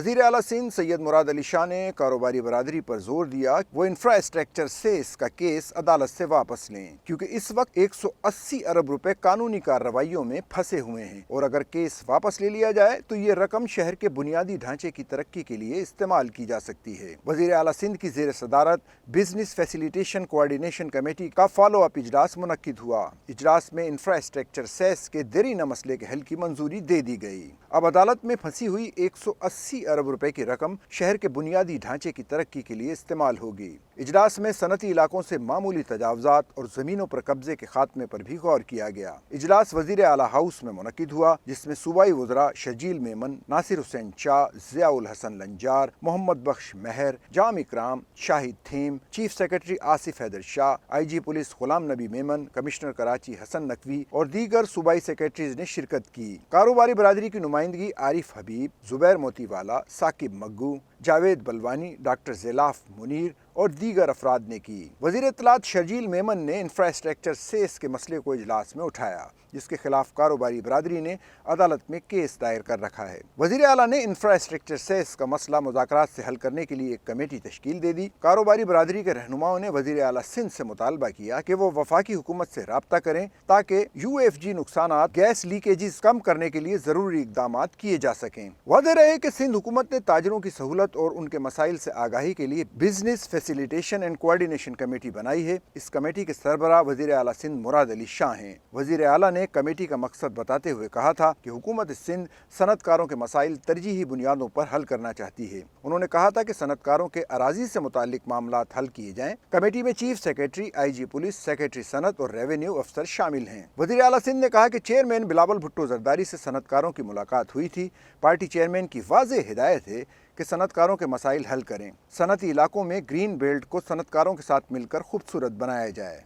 वज़ीर आला सिंध सैयद मुराद अली शाह ने कारोबारी बरादरी पर जोर दिया कि वो इंफ्रास्ट्रक्चर सेस का केस अदालत से वापस लें, क्योंकि इस वक्त 180 अरब रुपए कानूनी कार्रवाइयों में फंसे हुए हैं और अगर केस वापस ले लिया जाए तो ये रकम शहर के बुनियादी ढांचे की तरक्की के लिए इस्तेमाल की जा सकती है। वज़ीर आला सिंध की ज़ेर सदारत बिजनेस फैसिलिटेशन कोऑर्डिनेशन कमेटी का फॉलो अप इजलास मुनक्किद हुआ। इजलास में इंफ्रास्ट्रक्चर सेस के देरीना मसले के हल की मंजूरी दे दी गई। अब अदालत में फंसी हुई 180 अरब रुपए की रकम शहर के बुनियादी ढांचे की तरक्की के लिए इस्तेमाल होगी। इजलास में सनती इलाकों से मामूली तजावजात और जमीनों पर कब्जे के खात्मे पर भी गौर किया गया। इजलास वजीर आला हाउस में मुनक्किद हुआ, जिसमें सूबाई वज़रा शर्जील मेमन, नासिर हुसैन शाह, ज़ियाउल हसन लंजार, मोहम्मद बख्श Mahar, Jam Ikram, Shahid Theem, chief secretary Asif Haider Shah, IG police Ghulam Nabi Memon, commissioner Karachi Hasan Naqvi और दीगर सूबाई सेक्रेटरीज ने शिरकत की। कारोबारी बरादरी की नुमाइंदगी आरिफ हबीब, जुबैर मोतीवाला, साकिब मग्गू, जावेद बलवानी, डॉक्टर ज़ेलाफ मुनीर और दीगर अफराद ने की। वज़ीर इत्तलात शर्जील मेमन ने इंफ्रास्ट्रक्चर सेस के मसले को इजलास में उठाया, जिसके खिलाफ कारोबारी बरादरी ने अदालत में केस दायर कर रखा है। वज़ीर आला ने इंफ्रास्ट्रक्चर सेस का मसला मुज़ाकरात से हल करने के लिए एक कमेटी तश्कील दे दी। कारोबारी बरादरी के रहनुमाओं ने वज़ीर आला सिंध से मुतालबा किया कि वो वफाकी हुकूमत से राब्ता करें ताकि UFG नुकसानात, गैस लीकेजेस कम करने के लिए ज़रूरी इक़दाम किए जा सकें। वाज़ेह रहे कि सिंध हुकूमत ने ताजरों की सहूलत और उनके मसाइल से आगाही के लिए business facilitation and coordination committee बनाई है। इस कमेटी के सरबराह वज़ीर आला सिंध मुराद अली शाह हैं। वज़ीर आला ने कमेटी का मकसद बताते हुए कहा था कि हुकूमत सिंध सनतकारों के मसाइल तरजीही बुनियादों पर हल करना चाहती है। उन्होंने कहा था कि सनतकारों के अराजी से मुताल्लिक मामलात हल किए जाएं। कमेटी में chief secretary, IG police, secretary सनत और रेवेन्यू अफसर शामिल हैं। वज़ीर आला सिंध ने कहा कि चेयरमैन बिलावल भुट्टो जरदारी से सनतकारों की मुलाकात हुई थी। पार्टी चेयरमैन की वाज़ेह हिदायत है कि सनतकारों के मसाइल हल करें। सनती इलाकों में ग्रीन बेल्ट को सनतकारों के साथ मिलकर खूबसूरत बनाया जाए।